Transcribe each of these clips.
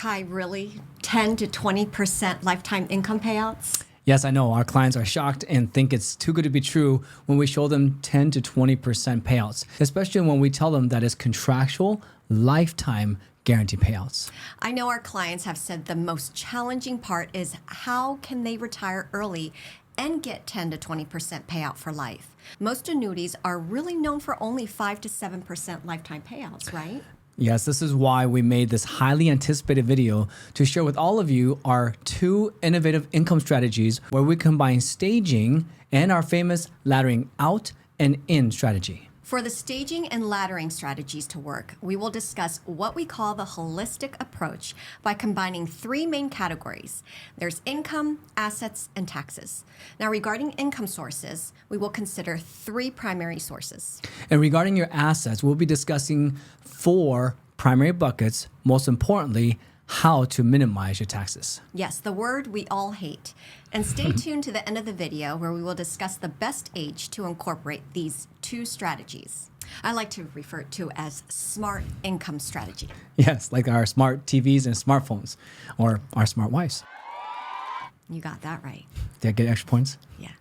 Kai, really? 10 to 20% lifetime income payouts? Yes, I know. Our clients are shocked and think it's too good to be true when we show them 10 to 20% payouts, especially when we tell them that it's contractual, lifetime guarantee payouts. I know our clients have said the most challenging part is how can they retire early and get 10 to 20% payout for life. Most annuities are really known for only 5 to 7% lifetime payouts, right? Yes, this is why we made this highly anticipated video to share with all of you our 2 innovative income strategies where we combine staging and our famous laddering out and in strategy. For the staging and laddering strategies to work, we will discuss what we call the holistic approach by combining 3 main categories. There's income, assets, and taxes. Now, regarding income sources, we will consider 3 primary sources. And regarding your assets, we'll be discussing 4 primary buckets, most importantly, how to minimize your taxes. Yes, the word we all hate. And stay tuned to the end of the video where we will discuss the best age to incorporate these 2 strategies. I like to refer to as smart income strategy. Yes, like our smart TVs and smartphones, or our smart wives. You got that right. Did I get extra points? Yeah.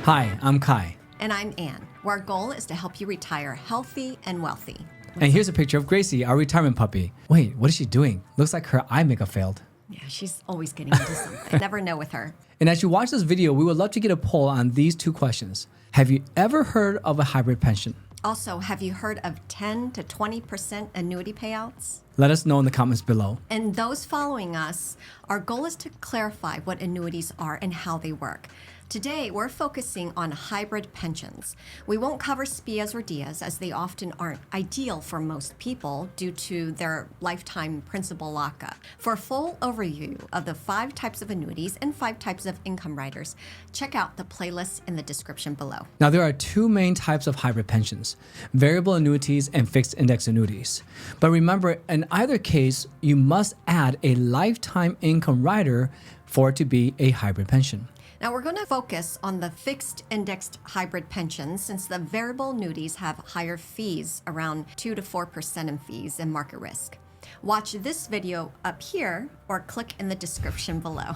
Hi, I'm Kai. And I'm Ann, where our goal is to help you retire healthy and wealthy. And here's a picture of Gracie, our retirement puppy. Wait, what is she doing? Looks like her eye makeup failed. Yeah, she's always getting into something. Never know with her. And as you watch this video, we would love to get a poll on these 2 questions. Have you ever heard of a hybrid pension? Also, have you heard of 10 to 20% annuity payouts? Let us know in the comments below. And those following us, our goal is to clarify what annuities are and how they work. Today, we're focusing on hybrid pensions. We won't cover SPIAs or DIAs as they often aren't ideal for most people due to their lifetime principal lockup. For a full overview of the 5 types of annuities and 5 types of income riders, check out the playlist in the description below. Now, there are 2 main types of hybrid pensions, variable annuities and fixed index annuities. But remember, in either case, you must add a lifetime income rider for it to be a hybrid pension. Now we're going to focus on the fixed indexed hybrid pensions since the variable annuities have higher fees, around 2 to 4% in fees and market risk. Watch this video up here or click in the description below.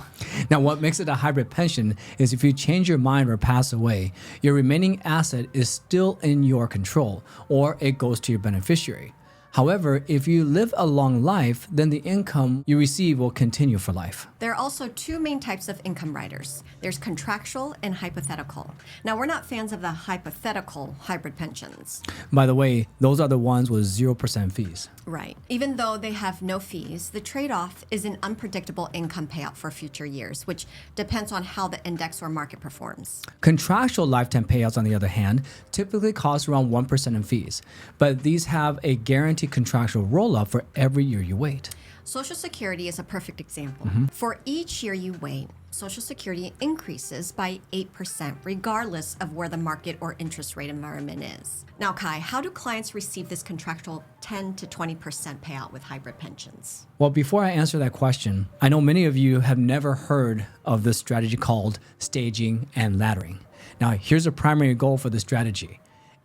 Now, what makes it a hybrid pension is if you change your mind or pass away, your remaining asset is still in your control or it goes to your beneficiary. However, if you live a long life, then the income you receive will continue for life. There are also 2 main types of income riders. There's contractual and hypothetical. Now, we're not fans of the hypothetical hybrid pensions. By the way, those are the ones with 0% fees. Right. Even though they have no fees, the trade-off is an unpredictable income payout for future years, which depends on how the index or market performs. Contractual lifetime payouts, on the other hand, typically cost around 1% in fees, but these have a guaranteed contractual roll-up for every year you wait. Social Security is a perfect example. For each year you wait, Social Security increases by 8% regardless of where the market or interest rate environment is. Now, Kai, how do clients receive this contractual 10 to 20% payout with hybrid pensions? Well, before I answer that question, I know many of you have never heard of this strategy called staging and laddering. Now, here's a primary goal for the strategy.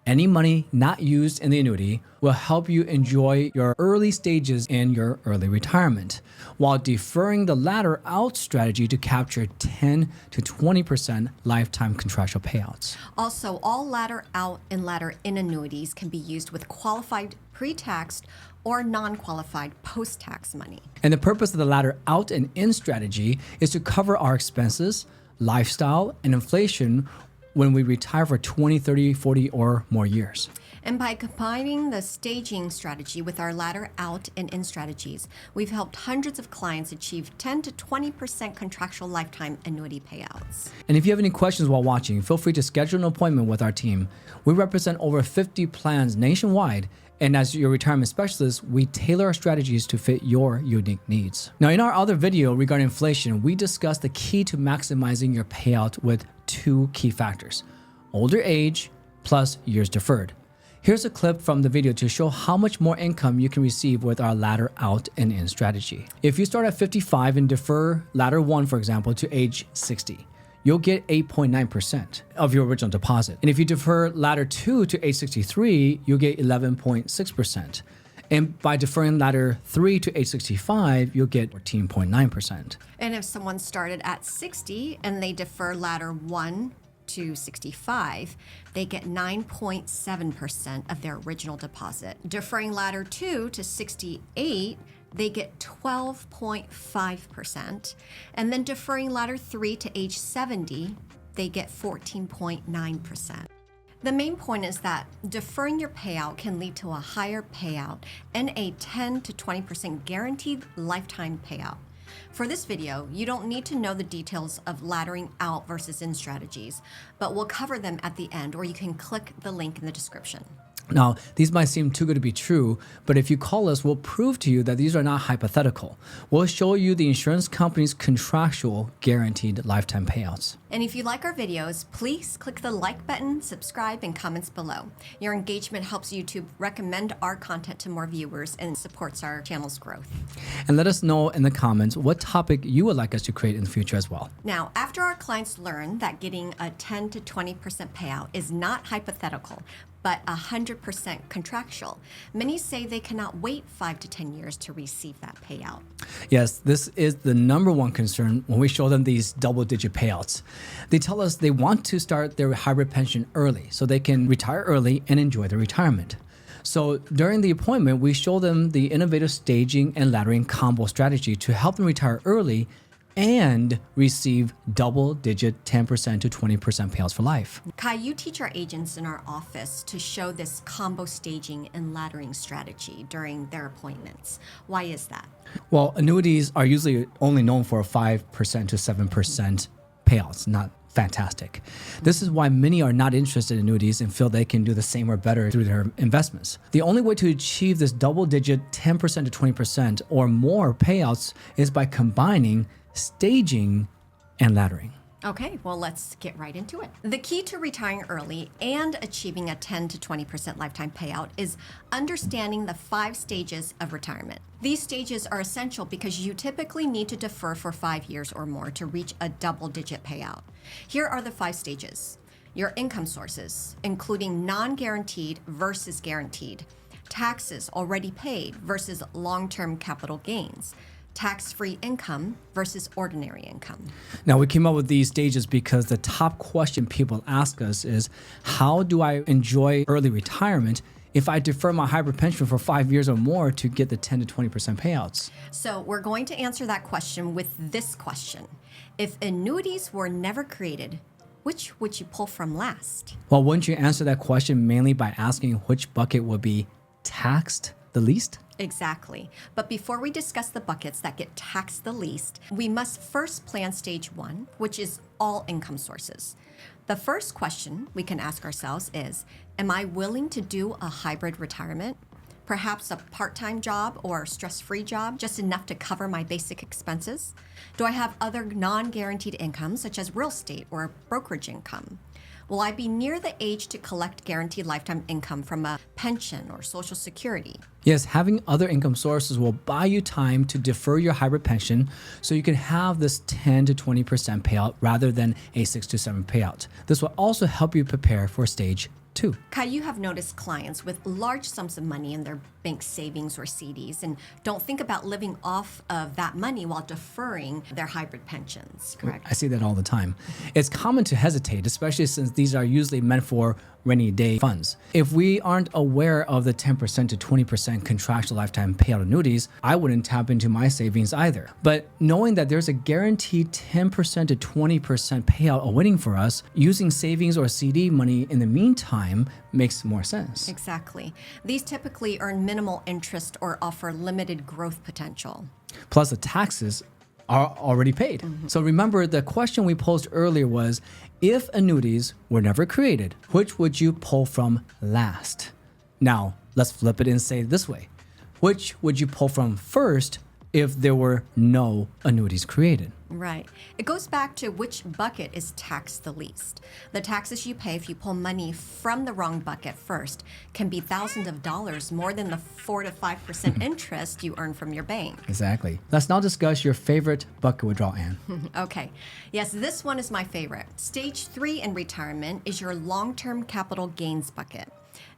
Any money not used in the annuity will help you enjoy your early stages in your early retirement, while deferring the ladder out strategy to capture 10 to 20% lifetime contractual payouts. Also, all ladder out and ladder in annuities can be used with qualified pre-taxed or non-qualified post-tax money. And the purpose of the ladder out and in strategy is to cover our expenses, lifestyle, and inflation when we retire for 20, 30, 40, or more years. And by combining the staging strategy with our ladder out and in strategies, we've helped hundreds of clients achieve 10 to 20% contractual lifetime annuity payouts. And if you have any questions while watching, feel free to schedule an appointment with our team. We represent over 50 plans nationwide, and as your retirement specialist, we tailor our strategies to fit your unique needs. Now, in our other video regarding inflation, we discussed the key to maximizing your payout with 2 key factors: older age plus years deferred. Here's a clip from the video to show how much more income you can receive with our ladder out and in strategy. If you start at 55 and defer ladder 1, for example, to age 60, you'll get 8.9% of your original deposit. And if you defer ladder 2 to age 63, you'll get 11.6%. And by deferring ladder 3 to age 65, you'll get 14.9%. And if someone started at 60 and they defer ladder 1 to 65, they get 9.7% of their original deposit. Deferring ladder 2 to 68, they get 12.5%. And then deferring ladder 3 to age 70, they get 14.9%. The main point is that deferring your payout can lead to a higher payout and a 10 to 20% guaranteed lifetime payout. For this video, you don't need to know the details of laddering out versus in strategies, but we'll cover them at the end, or you can click the link in the description. Now, these might seem too good to be true, but if you call us, we'll prove to you that these are not hypothetical. We'll show you the insurance company's contractual guaranteed lifetime payouts. And if you like our videos, please click the like button, subscribe, and comments below. Your engagement helps YouTube recommend our content to more viewers and supports our channel's growth. And let us know in the comments what topic you would like us to create in the future as well. Now, after our clients learn that getting a 10 to 20% payout is not hypothetical, but 100% contractual, many say they cannot wait 5 to 10 years to receive that payout. Yes, this is the number one concern when we show them these double-digit payouts. They tell us they want to start their hybrid pension early so they can retire early and enjoy their retirement. So during the appointment, we show them the innovative staging and laddering combo strategy to help them retire early and receive double-digit 10% to 20% payouts for life. Kai, you teach our agents in our office to show this combo staging and laddering strategy during their appointments. Why is that? Well, annuities are usually only known for 5% to 7% payouts, not fantastic. This is why many are not interested in annuities and feel they can do the same or better through their investments. The only way to achieve this double-digit 10% to 20% or more payouts is by combining staging and laddering. Okay, well, let's get right into it. The key to retiring early and achieving a 10 to 20% lifetime payout is understanding the 5 stages of retirement. These stages are essential because you typically need to defer for 5 years or more to reach a double-digit payout. Here are the 5 stages. Your income sources, including non-guaranteed versus guaranteed, taxes already paid versus long-term capital gains, tax-free income versus ordinary income. Now, we came up with these stages because the top question people ask us is, how do I enjoy early retirement if I defer my hybrid pension for 5 years or more to get the 10 to 20% payouts? So we're going to answer that question with this question. If annuities were never created, which would you pull from last? Well, wouldn't you answer that question mainly by asking which bucket would be taxed the least? Exactly. But before we discuss the buckets that get taxed the least, we must first plan stage 1, which is all income sources. The first question we can ask ourselves is, am I willing to do a hybrid retirement? Perhaps a part-time job or stress-free job, just enough to cover my basic expenses? Do I have other non-guaranteed income, such as real estate or brokerage income? Will I be near the age to collect guaranteed lifetime income from a pension or Social Security? Yes, having other income sources will buy you time to defer your hybrid pension so you can have this 10 to 20% payout rather than a 6 to 7 payout. This will also help you prepare for stage 2. Kai, you have noticed clients with large sums of money in their bank savings or CDs and don't think about living off of that money while deferring their hybrid pensions, correct? I see that all the time. It's common to hesitate, especially since these are usually meant for rainy day funds. If we aren't aware of the 10% to 20% contractual lifetime payout annuities, I wouldn't tap into my savings either. But knowing that there's a guaranteed 10% to 20% payout awaiting for us, using savings or CD money in the meantime makes more sense. Exactly. These typically earn minimal interest or offer limited growth potential. Plus the taxes are already paid. So remember, the question we posed earlier was, if annuities were never created, which would you pull from last? Now, let's flip it and say it this way. Which would you pull from first if there were no annuities created. Right. It goes back to which bucket is taxed the least. The taxes you pay if you pull money from the wrong bucket first can be thousands of dollars more than the 4 to 5% interest you earn from your bank. Exactly. Let's now discuss your favorite bucket withdrawal, Anne. Okay. Yes, this one is my favorite. Stage 3 in retirement is your long-term capital gains bucket.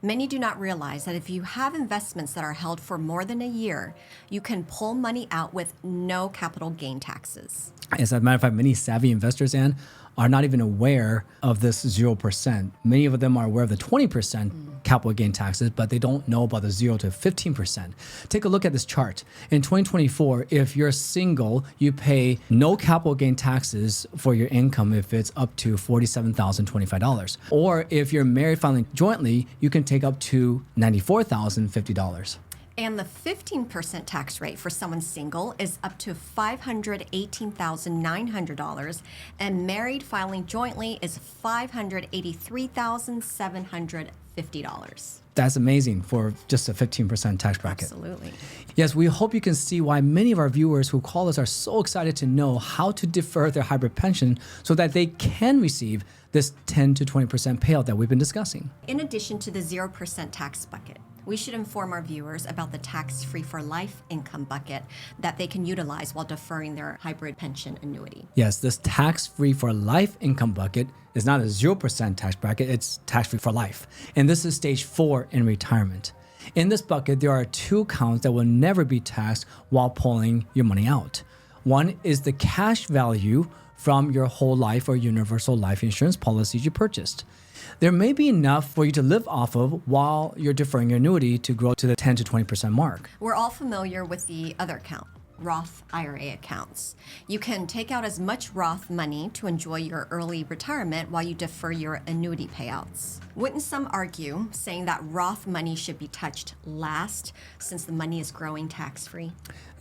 Many do not realize that if you have investments that are held for more than a year, you can pull money out with no capital gain taxes. As a matter of fact, many savvy investors, Anne, are not even aware of this 0%. Many of them are aware of the 20% capital gain taxes, but they don't know about the 0 to 15%. Take a look at this chart. In 2024, if you're single, you pay no capital gain taxes for your income if it's up to $47,025. Or if you're married filing jointly, you can take up to $94,050. And the 15% tax rate for someone single is up to $518,900, and married filing jointly is $583,750. That's amazing for just a 15% tax bracket. Absolutely. Yes, we hope you can see why many of our viewers who call us are so excited to know how to defer their hybrid pension so that they can receive this 10 to 20% payout that we've been discussing. In addition to the 0% tax bucket, we should inform our viewers about the tax-free for life income bucket that they can utilize while deferring their hybrid pension annuity. Yes, this tax-free for life income bucket is not a 0% tax bracket, it's tax-free for life. And this is stage 4 in retirement. In this bucket, there are 2 accounts that will never be taxed while pulling your money out. One is the cash value from your whole life or universal life insurance policies you purchased. There may be enough for you to live off of while you're deferring your annuity to grow to the 10 to 20% mark. We're all familiar with the other account, Roth IRA accounts. You can take out as much Roth money to enjoy your early retirement while you defer your annuity payouts. Wouldn't some argue, saying that Roth money should be touched last since the money is growing tax-free?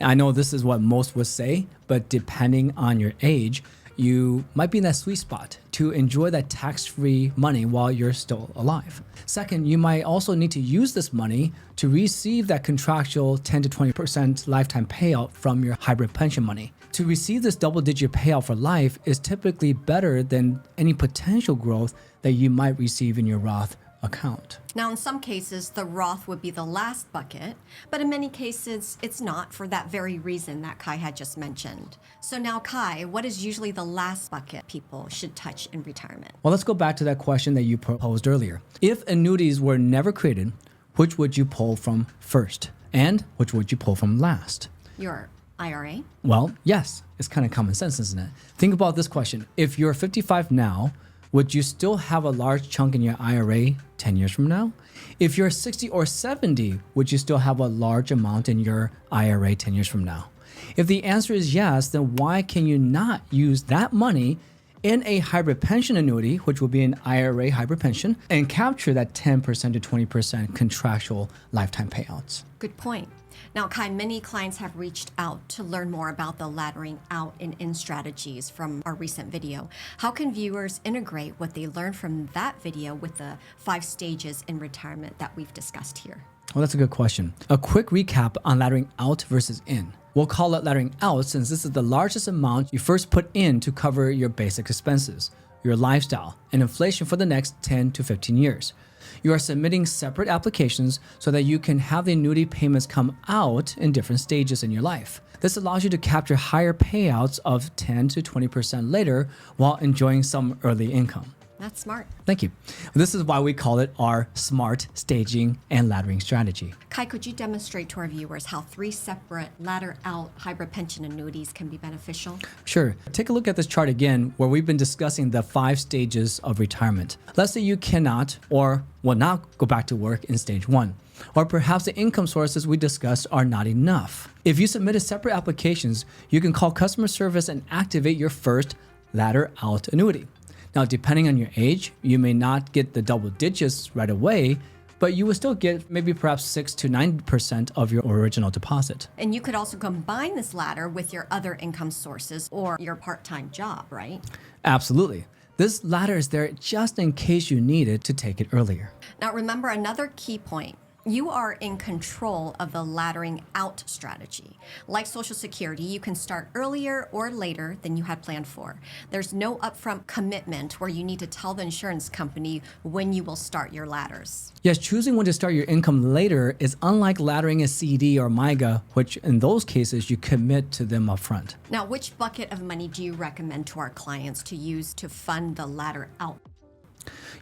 I know this is what most would say, but depending on your age, you might be in that sweet spot to enjoy that tax-free money while you're still alive. Second, you might also need to use this money to receive that contractual 10 to 20% lifetime payout from your hybrid pension money. To receive this double-digit payout for life is typically better than any potential growth that you might receive in your Roth account. Now, in some cases, the Roth would be the last bucket, but in many cases, it's not for that very reason that Kai had just mentioned. So now, Kai, what is usually the last bucket people should touch in retirement? Well, let's go back to that question that you proposed earlier. If annuities were never created, which would you pull from first? And which would you pull from last? Your IRA? Well, yes, it's kind of common sense, isn't it? Think about this question. If you're 55 now, would you still have a large chunk in your IRA 10 years from now? If you're 60 or 70, would you still have a large amount in your IRA 10 years from now? If the answer is yes, then why can you not use that money in a hybrid pension annuity, which will be an IRA hybrid pension, and capture that 10% to 20% contractual lifetime payouts? Good point. Now, Kai, many clients have reached out to learn more about the laddering out and in strategies from our recent video. How can viewers integrate what they learned from that video with the 5 stages in retirement that we've discussed here? Well, that's a good question. A quick recap on laddering out versus in. We'll call it laddering out since this is the largest amount you first put in to cover your basic expenses, your lifestyle, and inflation for the next 10 to 15 years. You are submitting separate applications so that you can have the annuity payments come out in different stages in your life. This allows you to capture higher payouts of 10 to 20% later while enjoying some early income. That's smart. Thank you. This is why we call it our smart staging and laddering strategy. Kai, could you demonstrate to our viewers how 3 separate ladder out hybrid pension annuities can be beneficial? Sure. Take a look at this chart again where we've been discussing the 5 stages of retirement. Let's say you cannot or will not go back to work in stage 1. Or perhaps the income sources we discussed are not enough. If you submitted separate applications, you can call customer service and activate your first ladder out annuity. Now, depending on your age, you may not get the double digits right away, but you will still get maybe perhaps 6 to 9% of your original deposit. And you could also combine this ladder with your other income sources or your part-time job, right? Absolutely. This ladder is there just in case you need it to take it earlier. Now, remember another key point. You are in control of the laddering out strategy. Like Social Security, you can start earlier or later than you had planned for. There's no upfront commitment where you need to tell the insurance company when you will start your ladders. Yes, choosing when to start your income later is unlike laddering a CD or MIGA, which in those cases you commit to them upfront. Now, which bucket of money do you recommend to our clients to use to fund the ladder out?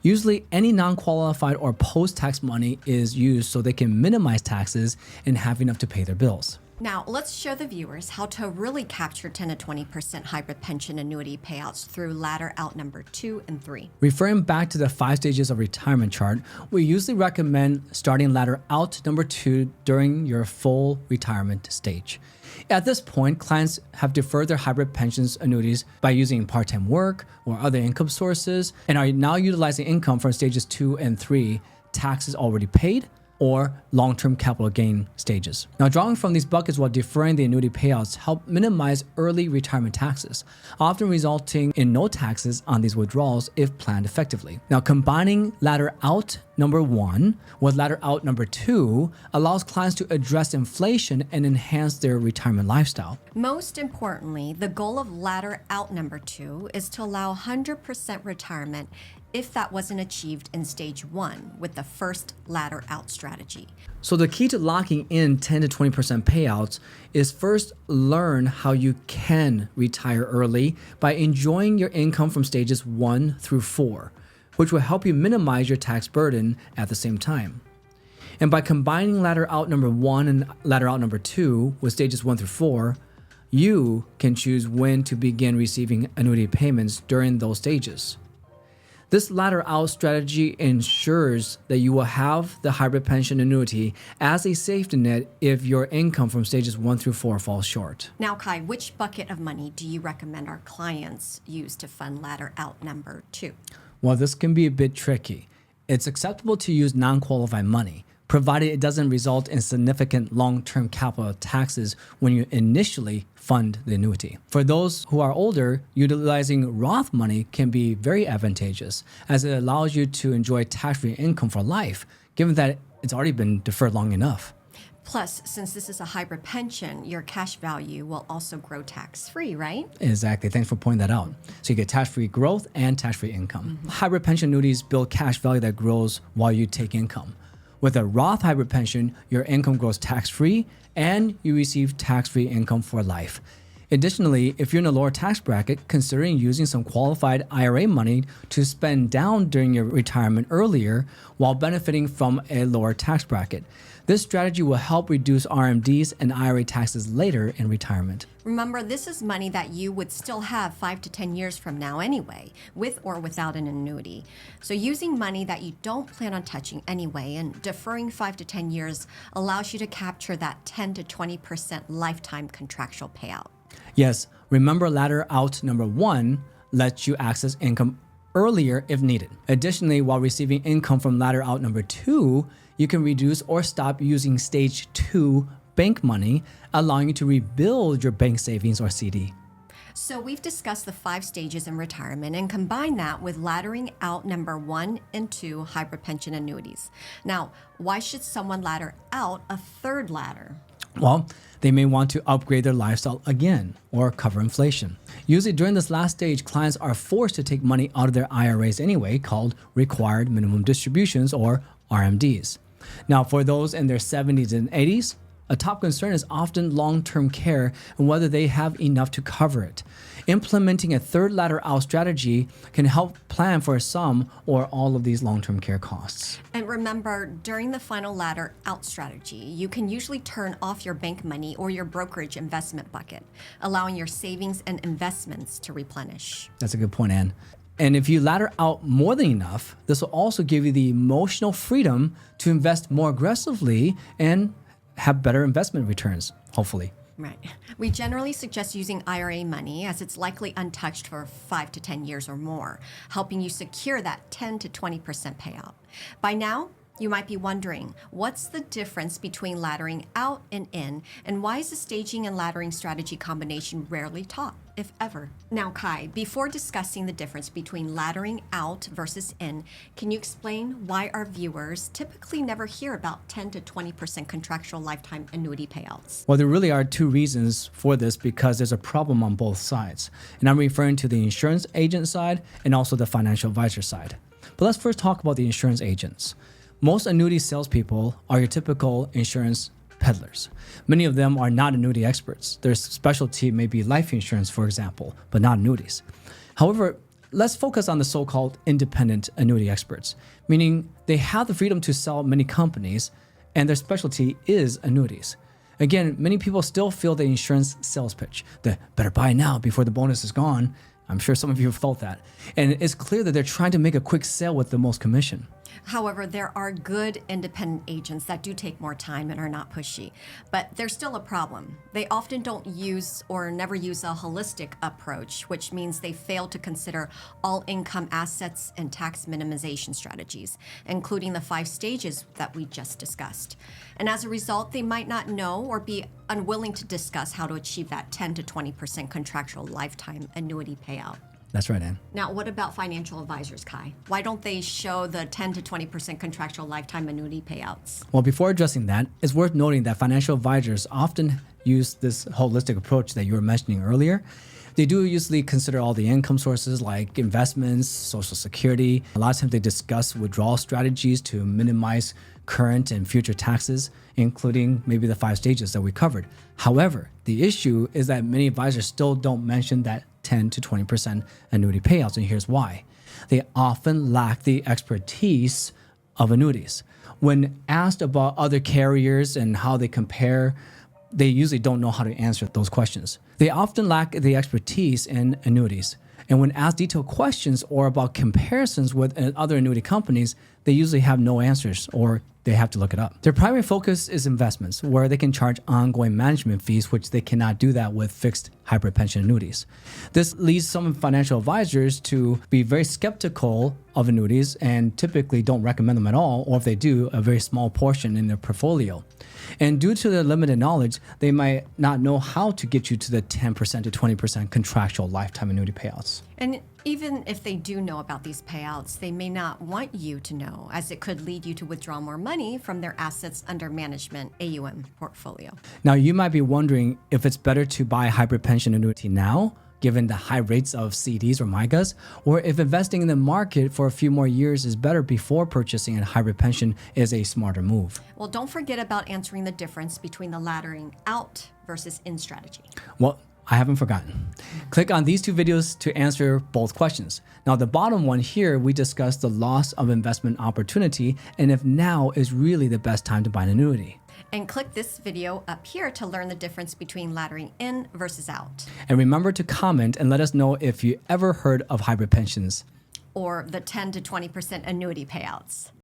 Usually, any non-qualified or post-tax money is used so they can minimize taxes and have enough to pay their bills. Now, let's show the viewers how to really capture 10 to 20% hybrid pension annuity payouts through ladder out number 2 and 3. Referring back to the 5 stages of retirement chart, we usually recommend starting ladder out number 2 during your full retirement stage. At this point, clients have deferred their hybrid pensions annuities by using part-time work or other income sources and are now utilizing income from stages 2 and 3, taxes already paid, or long-term capital gain stages. Now, drawing from these buckets while deferring the annuity payouts help minimize early retirement taxes, often resulting in no taxes on these withdrawals if planned effectively. Now, combining ladder out number 1 with ladder out number 2 allows clients to address inflation and enhance their retirement lifestyle. Most importantly, the goal of ladder out number 2 is to allow 100% retirement if that wasn't achieved in stage 1 with the first ladder out strategy. So the key to locking in 10 to 20% payouts is first learn how you can retire early by enjoying your income from stages 1 through 4, which will help you minimize your tax burden at the same time. And by combining ladder out number 1 and ladder out number 2 with stages 1 through 4, you can choose when to begin receiving annuity payments during those stages. This ladder out strategy ensures that you will have the hybrid pension annuity as a safety net if your income from stages 1 through 4 falls short. Now, Kai, which bucket of money do you recommend our clients use to fund ladder out number 2? Well, this can be a bit tricky. It's acceptable to use non-qualified money, provided it doesn't result in significant long-term capital taxes when you initially fund the annuity. For those who are older, utilizing Roth money can be very advantageous as it allows you to enjoy tax-free income for life, given that it's already been deferred long enough. Plus, since this is a hybrid pension, your cash value will also grow tax-free, right? Exactly. Thanks for pointing that out. So you get tax-free growth and tax-free income. Hybrid pension annuities build cash value that grows while you take income. With a Roth hybrid pension, your income grows tax-free and you receive tax-free income for life. Additionally, if you're in a lower tax bracket, considering using some qualified IRA money to spend down during your retirement earlier while benefiting from a lower tax bracket. This strategy will help reduce RMDs and IRA taxes later in retirement. Remember, this is money that you would still have 5 to 10 years from now anyway, with or without an annuity. So using money that you don't plan on touching anyway and deferring 5 to 10 years allows you to capture that 10 to 20% lifetime contractual payout. Yes, remember ladder out number 1 lets you access income earlier if needed. Additionally, while receiving income from ladder out number 2, you can reduce or stop using stage 2 bank money, allowing you to rebuild your bank savings or CD. So we've discussed the 5 stages in retirement and combined that with laddering out number 1 and 2 hybrid pension annuities. Now, why should someone ladder out a third ladder? Well, they may want to upgrade their lifestyle again or cover inflation. Usually during this last stage, clients are forced to take money out of their IRAs anyway, called required minimum distributions or RMDs. Now, for those in their 70s and 80s, a top concern is often long-term care and whether they have enough to cover it. Implementing a third ladder out strategy can help plan for some or all of these long-term care costs. And remember, during the final ladder out strategy, you can usually turn off your bank money or your brokerage investment bucket, allowing your savings and investments to replenish. That's a good point, Ann. And if you ladder out more than enough, this will also give you the emotional freedom to invest more aggressively and have better investment returns, hopefully. Right. We generally suggest using IRA money as it's likely untouched for 5 to 10 years or more, helping you secure that 10 to 20% payout. By now, You might be wondering, what's the difference between laddering out and in, and why is the staging and laddering strategy combination rarely taught, if ever? Now, Kai, before discussing the difference between laddering out versus in, can you explain why our viewers typically never hear about 10 to 20% contractual lifetime annuity payouts? Well, there really are two reasons for this because there's a problem on both sides. And I'm referring to the insurance agent side and also the financial advisor side. But let's first talk about the insurance agents. Most annuity salespeople are your typical insurance peddlers. Many of them are not annuity experts. Their specialty may be life insurance, for example, but not annuities. However, let's focus on the so-called independent annuity experts, meaning they have the freedom to sell many companies and their specialty is annuities. Again, many people still feel the insurance sales pitch, the better buy now before the bonus is gone. I'm sure some of you have felt that. And it's clear that they're trying to make a quick sale with the most commission. However, there are good independent agents that do take more time and are not pushy, but there's still a problem. They often don't use or never use a holistic approach, which means they fail to consider all income assets and tax minimization strategies, including the 5 stages that we just discussed. And as a result, they might not know or be unwilling to discuss how to achieve that 10 to 20% contractual lifetime annuity payout. That's right, Ann. Now, what about financial advisors, Kai? Why don't they show the 10 to 20% contractual lifetime annuity payouts? Well, before addressing that, it's worth noting that financial advisors often use this holistic approach that you were mentioning earlier. They do usually consider all the income sources like investments, Social Security. A lot of times they discuss withdrawal strategies to minimize current and future taxes, including maybe the 5 stages that we covered. However, the issue is that many advisors still don't mention that 10 to 20% annuity payouts, and here's why. They often lack the expertise of annuities. When asked about other carriers and how they compare, they usually don't know how to answer those questions. They often lack the expertise in annuities. And when asked detailed questions or about comparisons with other annuity companies, they usually have no answers or they have to look it up. Their primary focus is investments, where they can charge ongoing management fees, which they cannot do that with fixed hybrid pension annuities. This leads some financial advisors to be very skeptical of annuities and typically don't recommend them at all, or if they do, a very small portion in their portfolio. And due to their limited knowledge, they might not know how to get you to the 10% to 20% contractual lifetime annuity payouts. And even if they do know about these payouts, they may not want you to know, as it could lead you to withdraw more money from their assets under management AUM portfolio. Now, you might be wondering if it's better to buy a hybrid pension annuity now, given the high rates of CDs or MYGAs, or if investing in the market for a few more years is better before purchasing a hybrid pension is a smarter move. Well, don't forget about answering the difference between the laddering out versus in strategy. Well, I haven't forgotten. Click on these 2 videos to answer both questions. Now, the bottom one here, we discussed the loss of investment opportunity and if now is really the best time to buy an annuity. And click this video up here to learn the difference between laddering in versus out. And remember to comment and let us know if you ever heard of hybrid pensions Or the 10 to 20% annuity payouts.